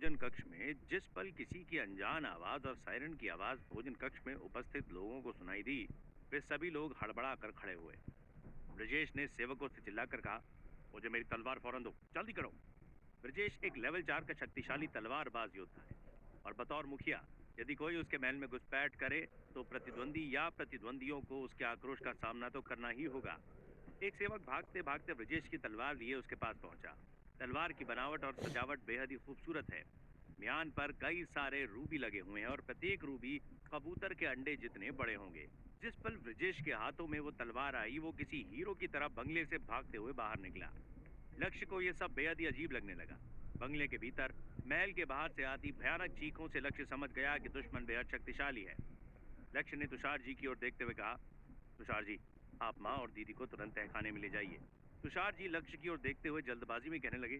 भोजन कक्ष में जिस पल किसी की अनजान आवाज और सायरन की आवाज भोजन कक्ष में उपस्थित लोगों को सुनाई दी, वे सभी लोग हड़बड़ा कर खड़े हुए। ब्रजेश ने सेवकों से चिल्लाकर कहा, मुझे मेरी तलवार फौरन दो, जल्दी करो। ब्रजेश एक लेवल 4 का शक्तिशाली तलवारबाज योद्धा है और बतौर मुखिया यदि कोई उसके महल में घुसपैठ करे तो प्रतिद्वंदी या प्रतिद्वंदियों को उसके आक्रोश का सामना तो करना ही होगा। एक सेवक भागते भागते ब्रजेश की तलवार लिए उसके पास पहुंचा। तलवार की बनावट और सजावट बेहद ही खूबसूरत है। म्यान पर कई सारे रूबी लगे हुए हैं और प्रत्येक रूबी कबूतर के अंडे जितने बड़े होंगे। जिस पल ब्रजेश के हाथों में वो तलवार आई, वो किसी हीरो की तरह बंगले से भागते हुए बाहर निकला। लक्ष्य को यह सब बेहद ही अजीब लगने लगा। बंगले के भीतर महल के बाहर से आती भयानक चीखों से लक्ष्य समझ गया कि दुश्मन बेहद शक्तिशाली है। लक्ष्य ने तुषार जी की ओर देखते हुए कहा, तुषार जी, आप माँ और दीदी को तुरंत तहखाने में ले जाइए। तुषार जी लक्ष्य की ओर देखते हुए जल्दबाजी में कहने लगे,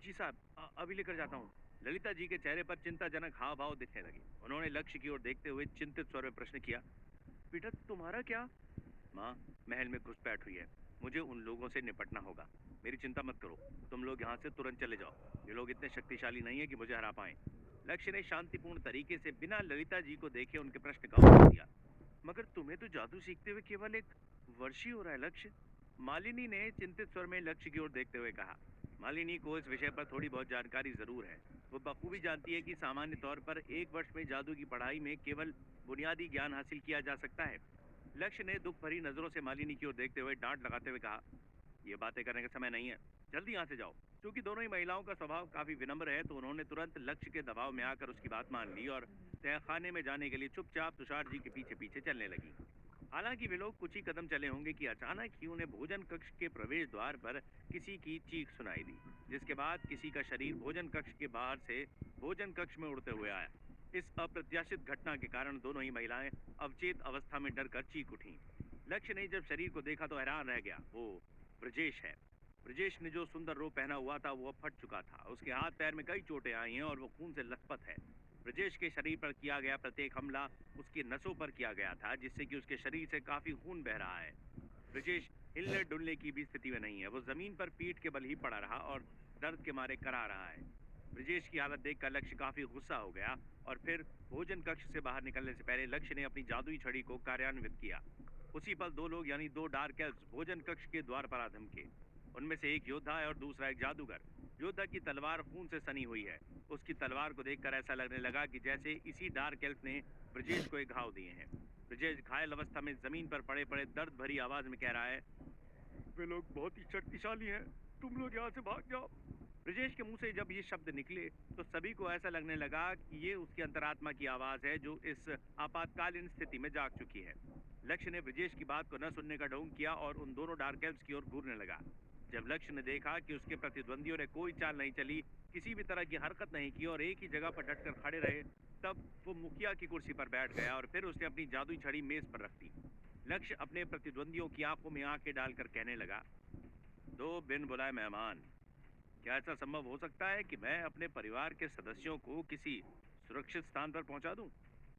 जी साहब, अभी लेकर जाता हूँ। ललिता जी के चेहरे पर चिंताजनक हाव भाव दिखने लगे। उन्होंने लक्ष्य की ओर देखते हुए चिंतित स्वर में प्रश्न किया, बेटा तुम्हारा क्या? माँ, महल में घुसपैठ हुई है, मुझे उन लोगों से निपटना होगा। मेरी चिंता मत करो, तुम लोग यहाँ से तुरंत चले जाओ। ये लोग इतने शक्तिशाली नहीं है कि मुझे हरा पाए। लक्ष्य ने शांतिपूर्ण तरीके से बिना ललिता जी को देखे उनके प्रश्न का उत्तर दिया। मगर तुम्हें तो जादू सीखते हुए केवल एक वर्ष ही हो रहा है लक्ष्य। मालिनी ने चिंतित स्वर में लक्ष्य की ओर देखते हुए कहा। मालिनी को इस विषय पर थोड़ी बहुत जानकारी जरूर है। वो बखूबी जानती है कि सामान्य तौर पर एक वर्ष में जादू की पढ़ाई में केवल बुनियादी ज्ञान हासिल किया जा सकता है। लक्ष्य ने दुख भरी नजरों से मालिनी की ओर देखते हुए डांट लगाते हुए कहा, ये बातें करने का समय नहीं है, जल्दी यहाँ से जाओ। क्योंकि दोनों ही महिलाओं का स्वभाव काफी विनम्र है तो उन्होंने तुरंत लक्ष्य के दबाव में आकर उसकी बात मान ली और तहखाने में जाने के लिए चुपचाप तुषार जी के पीछे पीछे चलने लगी। हालांकि वे लोग कुछ ही कदम चले होंगे कि अचानक ही उन्हें भोजन कक्ष के प्रवेश द्वार पर किसी की चीख सुनाई दी, जिसके बाद किसी का शरीर भोजन कक्ष के बाहर से भोजन कक्ष में उड़ते हुए आया। इस अप्रत्याशित घटना के कारण दोनों ही महिलाएं अवचेत अवस्था में डरकर चीख उठी। लक्ष्य ने जब शरीर को देखा तो हैरान रह गया। वो ब्रजेश है। ब्रजेश ने जो सुंदर रूप पहना हुआ था वो अब फट चुका था। उसके हाथ पैर में कई चोटें आई हैं और वो खून से लथपथ है। ब्रजेश के शरीर पर किया गया प्रत्येक हमला उसकी नसों पर किया गया था, जिससे कि उसके शरीर से काफी खून बह रहा है। ब्रजेश हिलने डुलने की भी स्थिति में नहीं है। वो जमीन पर पीठ के बल ही पड़ा रहा और दर्द के मारे करा रहा है। ब्रजेश की हालत देखकर लक्ष्य काफी गुस्सा हो गया और फिर भोजन कक्ष से बाहर निकलने से पहले लक्ष्य ने अपनी जादुई छड़ी को कार्यान्वित किया। उसी पल दो लोग यानी दो डार्क एल्व्स भोजन कक्ष के द्वार पर आ धमके। उनमें से एक योद्धा है और दूसरा एक जादूगर। योद्धा की तलवार खून से सनी हुई है। उसकी तलवार को देखकर ऐसा लगने लगा कि जैसे इसी डार्क एल्फ ने ब्रजेश को एक घाव दिए हैं। ब्रजेश घायल अवस्था में जमीन पर पड़े पड़े दर्द भरी आवाज में कह रहा है, वे लोग बहुत ही शक्तिशाली हैं, तुम लोग यहाँ से भाग जाओ। ब्रजेश के मुंह से जब ये शब्द निकले तो सभी को ऐसा लगने लगा कि ये उसकी अंतरात्मा की आवाज है जो इस आपातकालीन स्थिति में जाग चुकी है। लक्ष्य ने ब्रजेश की बात को न सुनने का ढोंग किया और उन दोनों डार्क एल्व्स की ओर घूरने लगा। जब लक्ष्य ने देखा कि उसके प्रतिद्वंदियों ने कोई चाल नहीं चली, किसी भी तरह की हरकत नहीं की और एक ही जगह पर डटकर खड़े रहे, तब वो मुखिया की कुर्सी पर बैठ गया और फिर उसने अपनी जादुई छड़ी मेज पर रख दी। लक्ष्य अपने प्रतिद्वंदियों की आंखों में आंखें डालकर कहने लगा, दो बिन बुलाए मेहमान, क्या ऐसा संभव हो सकता है कि मैं अपने परिवार के सदस्यों को किसी सुरक्षित स्थान पर पहुंचा दूं?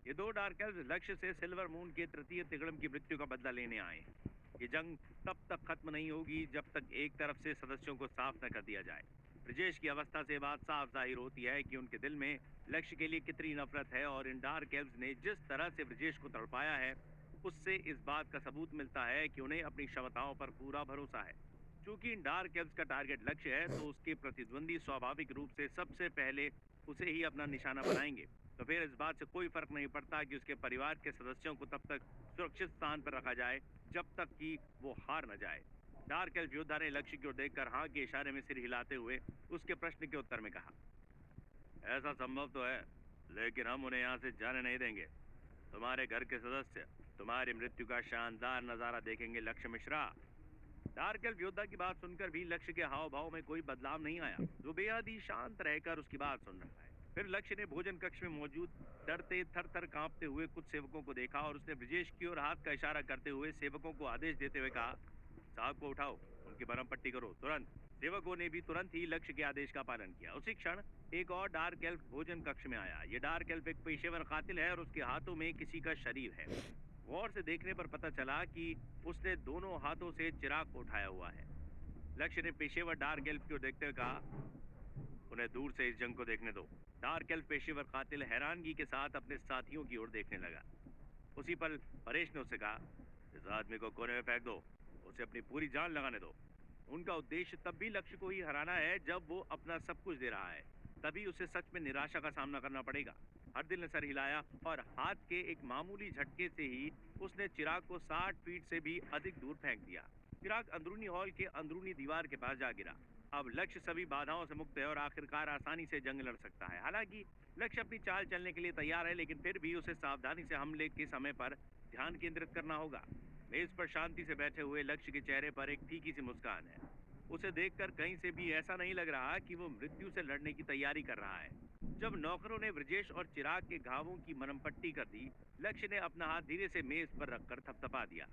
ये दो डार्क एल्व्स लक्ष्य से सिल्वर मून के तृतीय तिगड़म की मृत्यु का बदला लेने आए हैं। ये जंग तब तक खत्म नहीं होगी जब तक एक तरफ से सदस्यों को साफ न कर दिया जाए। ब्रजेश की अवस्था से बात साफ जाहिर होती है कि उनके दिल में लक्ष्य के लिए कितनी नफरत है और इन डार्क एल्व्स ने जिस तरह से ब्रजेश को तड़पाया है, उससे इस बात का सबूत मिलता है कि उन्हें अपनी क्षमताओं पर पूरा भरोसा है। चूंकि इन डार्क एल्व्स का टारगेट लक्ष्य है तो उसके प्रतिद्वंदी स्वाभाविक रूप से सबसे पहले उसे ही अपना निशाना बनाएंगे। तो फिर इस बात से कोई फर्क नहीं पड़ता कि उसके परिवार के सदस्यों को तब तक सुरक्षित स्थान पर रखा जाए जब तक कि वो हार न जाए। डार्क एल्फ योद्धा ने लक्ष्य की ओर देखकर हाँ के इशारे में सिर हिलाते हुए उसके प्रश्न के उत्तर में कहा, ऐसा संभव तो है, लेकिन हम उन्हें यहाँ से जाने नहीं देंगे। तुम्हारे घर के सदस्य तुम्हारी मृत्यु का शानदार नजारा देखेंगे लक्ष्य मिश्रा। डार्क एल्फ योद्धा की बात सुनकर भी लक्ष्य के हाव भाव में कोई बदलाव नहीं आया। वो बेहद ही शांत रहकर उसकी बात सुन रहा है। फिर लक्ष्य ने भोजन कक्ष में मौजूद डरते थर थर कांपते हुए कुछ सेवकों को देखा और उसने ब्रजेश की ओर हाथ का इशारा करते हुए सेवकों को आदेश देते हुए कहा, साहब को उठाओ, उनकी बरम पट्टी करो तुरंत। सेवकों ने भी तुरंत ही लक्ष्य के आदेश का पालन किया। उसी क्षण एक और डार्क एल्फ भोजन कक्ष में आया। ये डार्क एल्फ एक पेशेवर कातिल है और उसके हाथों में किसी का शरीर है। गौर से देखने पर पता चला कि उसने दोनों हाथों से चिराग को उठाया हुआ है। लक्ष्य ने पेशेवर डार्क एल्फ को देखते हुए कहा, उन्हें दूर से इस जंग को देखने दो। डार्क एल्फ पेशेवर कातिल हैरानगी के साथ अपने साथियों की ओर देखने लगा। उसी पल परेश ने उससे कहा, इस आदमी को कोने में फेंक दो, उसे अपनी पूरी जान लगाने दो। उनका उद्देश्य तब भी लक्ष्य को ही हराना है जब वो अपना सब कुछ दे रहा है, तभी उसे सच में निराशा का सामना करना पड़ेगा। हर दिल ने सर हिलाया और हाथ के एक मामूली झटके से ही उसने चिराग को 60 फीट से भी अधिक दूर फेंक दिया। चिराग अंदरूनी हॉल के अंदरूनी दीवार के पास जा गिरा। अब लक्ष्य सभी बाधाओं से मुक्त है और आखिरकार आसानी से जंग लड़ सकता है। हालांकि लक्ष्य अपनी चाल चलने के लिए तैयार है, लेकिन फिर भी उसे सावधानी से हमले के समय पर ध्यान केंद्रित करना होगा। मेज पर शांति से बैठे हुए लक्ष्य के चेहरे पर एक फीकी सी मुस्कान है। उसे देखकर कहीं से भी ऐसा नहीं लग रहा कि वो मृत्यु से लड़ने की तैयारी कर रहा है। जब नौकरों ने ब्रजेश और चिराग के घावों की मरहम पट्टी कर दी, लक्ष्य ने अपना हाथ धीरे से मेज पर रखकर थपथपा दिया।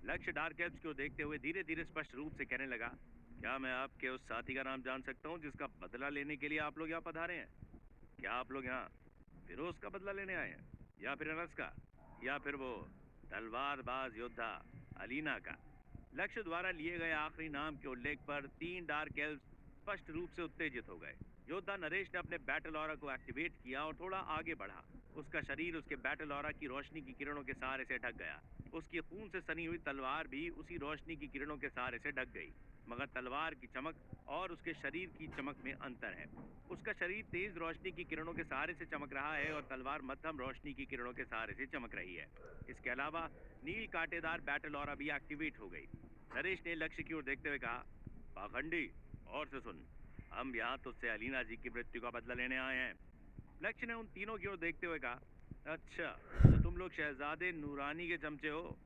लक्ष्य डार्क एल्फ्स को देखते हुए धीरे धीरे स्पष्ट रूप से कहने लगा, क्या मैं आपके उस साथी का नाम जान सकता हूँ जिसका बदला लेने के लिए आप लोग यहाँ पधारे हैं? क्या आप लोग यहाँ फिरोज का बदला लेने आए हैं, या फिर अनस का, या फिर वो तलवारबाज योद्धा अलीना का? लक्ष्य द्वारा लिए गए आखिरी नाम के उल्लेख पर 3 डार्क एल्व्स स्पष्ट रूप से उत्तेजित हो गए। योद्धा नरेश ने अपने बैटल ऑरा को एक्टिवेट किया और थोड़ा आगे बढ़ा। उसका शरीर उसके बैटल ऑरा की रोशनी की किरणों के सहारे से ढक गया। उसकी खून से सनी हुई तलवार भी उसी रोशनी की किरणों के सहारे से ढक गई, मगर तलवार की चमक और उसके शरीर की चमक में अंतर है। उसका शरीर तेज रोशनी की किरणों के सहारे से चमक रहा है और तलवार मध्यम रोशनी की किरणों के सहारे से चमक रही है। इसके अलावा नील कांटेदार बैटल ऑरा भी एक्टिवेट हो गई। नरेश ने लक्ष्य की ओर देखते हुए कहा, पाखंडी, और से सुन, हम यहाँ तुझसे अलीना जी की मृत्यु का बदला लेने आए हैं। लक्ष्य ने उन तीनों की ओर देखते हुए कहा, अच्छा, तो तुम लोग शहजादे नूरानी के चमचे हो?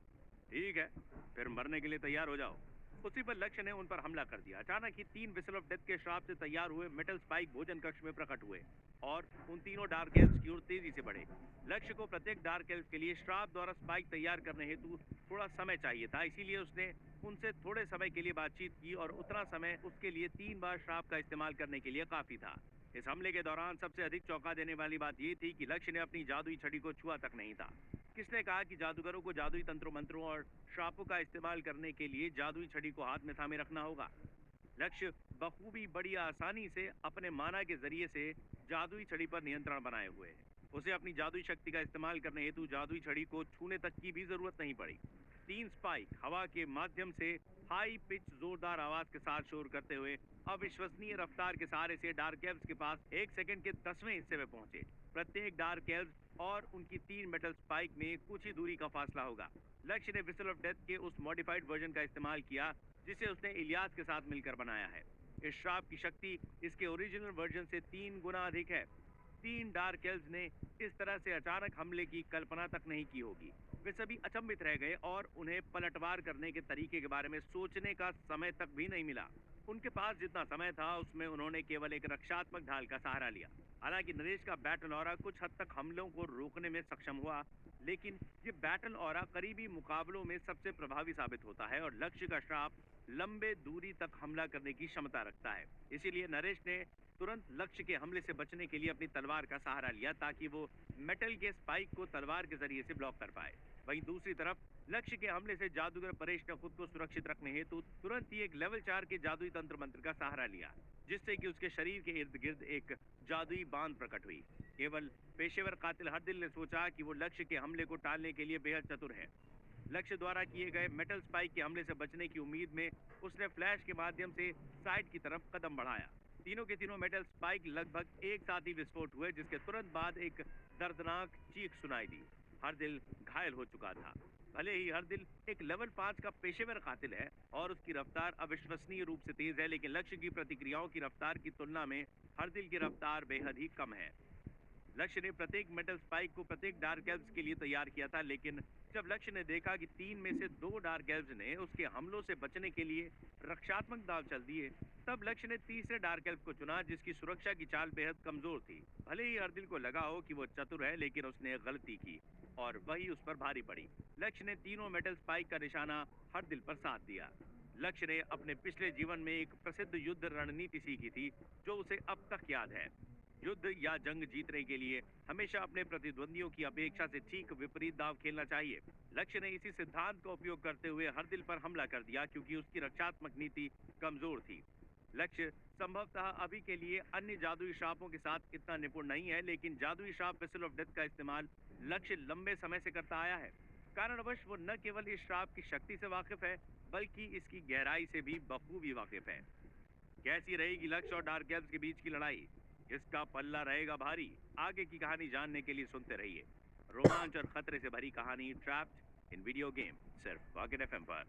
ठीक है, फिर मरने के लिए तैयार हो जाओ। उसी पर लक्ष्य ने उन पर हमला कर दिया। अचानक ही 3 विसल ऑफ डेथ के श्राप से तैयार हुए मेटल स्पाइक भोजन कक्ष में प्रकट हुए और उन तीनों डार्क एल्व्स की ओर तेजी से बढ़े। लक्ष्य को प्रत्येक डार्क एल्व के लिए श्राप द्वारा स्पाइक तैयार करने हेतु थोड़ा समय चाहिए था, इसीलिए उसने उनसे थोड़े समय के लिए बातचीत की और उतना समय उसके लिए 3 बार श्राप का इस्तेमाल करने के लिए काफी था। इस हमले के दौरान सबसे अधिक चौंका देने वाली बात यह थी कि लक्ष्य ने अपनी जादुई छड़ी को छुआ तक नहीं था। किसने कहा कि जादूगरों को जादुई तंत्रों मंत्रों और श्रापों का इस्तेमाल करने के लिए जादुई छड़ी को हाथ में थामे रखना होगा? लक्ष्य बखूबी बड़ी आसानी से अपने माना के जरिए से जादुई छड़ी पर नियंत्रण बनाए हुए है। उसे अपनी जादुई शक्ति का इस्तेमाल करने हेतु जादुई छड़ी को छूने तक की भी जरूरत नहीं पड़ी। 3 स्पाइक हवा के माध्यम से हाई पिच जोरदार आवाज के साथ शोर करते हुए अविश्वसनीय रफ्तार के सहारे से डार्क एल्व्स के पास 1 सेकंड के 10वें हिस्से में पहुंचे। प्रत्येक डार्क एल्व्स और उनकी 3 मेटल स्पाइक में कुछ ही दूरी का फासला होगा। लक्ष्य ने विसल ऑफ डेथ के उस मॉडिफाइड वर्जन का इस्तेमाल किया जिसे उसने इलियास के साथ मिलकर बनाया है। इस श्राप की शक्ति इसके ओरिजिनल वर्जन से 3 गुना अधिक है। 3 डार्क एल्व्स ने इस तरह से अचानक हमले की कल्पना तक नहीं की होगी। वे सभी अचंभित रह गए और उन्हें पलटवार करने के तरीके के बारे में सोचने का समय तक भी नहीं मिला। उनके पास जितना समय था उसमें उन्होंने केवल एक रक्षात्मक ढाल का सहारा लिया। हालांकि नरेश का बैटल ऑरा कुछ हद तक हमलों को रोकने में सक्षम हुआ, लेकिन ये बैटल ऑरा करीबी मुकाबलों में सबसे प्रभावी साबित होता है और लक्ष्य का श्राप लंबे दूरी तक हमला करने की क्षमता रखता है। इसीलिए नरेश ने तुरंत लक्ष्य के हमले से बचने के लिए अपनी तलवार का सहारा लिया ताकि वो मेटल के स्पाइक को तलवार के जरिए से ब्लॉक कर पाए। वहीं दूसरी तरफ लक्ष्य के हमले से जादूगर परेश ने खुद को सुरक्षित रखने हेतु तुरंत ही एक लेवल 4 के जादुई तंत्र मंत्र का सहारा लिया, जिससे कि उसके शरीर के इर्द गिर्द एक जादुई बांध प्रकट हुई। केवल पेशेवर कातिल हरदिल ने सोचा कि वो लक्ष्य के हमले को टालने के लिए बेहद चतुर है। लक्ष्य द्वारा किए गए मेटल स्पाइक के हमले से बचने की उम्मीद में उसने फ्लैश के माध्यम से साइड की तरफ कदम बढ़ाया। तीनों के तीनों मेटल स्पाइक लगभग एक साथ ही विस्फोट हुए, जिसके तुरंत बाद एक दर्दनाक चीख सुनाई दी। हरदिल घायल हो चुका था। भले ही हरदिल एक लेवल 5 का पेशेवर कातिल है और उसकी रफ्तार अविश्वसनीय रूप से तेज है, लेकिन लक्ष्य की प्रतिक्रियाओं की रफ्तार की तुलना में हरदिल की रफ्तार बेहद ही कम है। लक्ष्य ने प्रत्येक मेटल स्पाइक को प्रत्येक डार्क एल्व्स के लिए तैयार किया था, लेकिन जब लक्ष्य ने देखा कि 3 में से 2 डार्क एल्व्स ने उसके हमलों से बचने के लिए रक्षात्मक दाव चल दिए, तब लक्ष्य ने तीसरे डार्क एल्व को चुना जिसकी सुरक्षा की चाल बेहद कमजोर थी। भले ही हरदिल को लगा हो कि वो चतुर है, लेकिन उसने एक गलती की और वही उस पर भारी पड़ी। लक्ष्य ने तीनों मेटल स्पाइक का निशाना हरदिल पर साध दिया। लक्ष्य ने अपने पिछले जीवन में एक प्रसिद्ध युद्ध रणनीति सीखी थी जो उसे अब तक याद है। युद्ध या जंग जीतने के लिए हमेशा अपने प्रतिद्वंदियों की अपेक्षा से ठीक विपरीत दाव खेलना चाहिए। लक्ष्य ने इसी सिद्धांत का उपयोग करते हुए हरदिल पर हमला कर दिया क्योंकि उसकी रक्षात्मक नीति कमजोर थी। लक्ष्य संभवतः अभी के लिए अन्य जादुई श्रापों के साथ इतना निपुण नहीं है, लेकिन जादुई श्राप विसल ऑफ डेथ का इस्तेमाल लक्ष्य लंबे समय से करता आया है। कारणवश वो न केवल इस श्राप की शक्ति से वाकिफ है, बल्कि इसकी गहराई से भी बखूबी वाकिफ है। कैसी रहेगी लक्ष्य और डार्क एल्व्स के बीच की लड़ाई? किसका पल्ला रहेगा भारी? आगे की कहानी जानने के लिए सुनते रहिए। रोमांच और खतरे से भरी कहानी ट्रैप्ड इन वीडियो गेम, सिर्फ पॉकेट एफएम पर।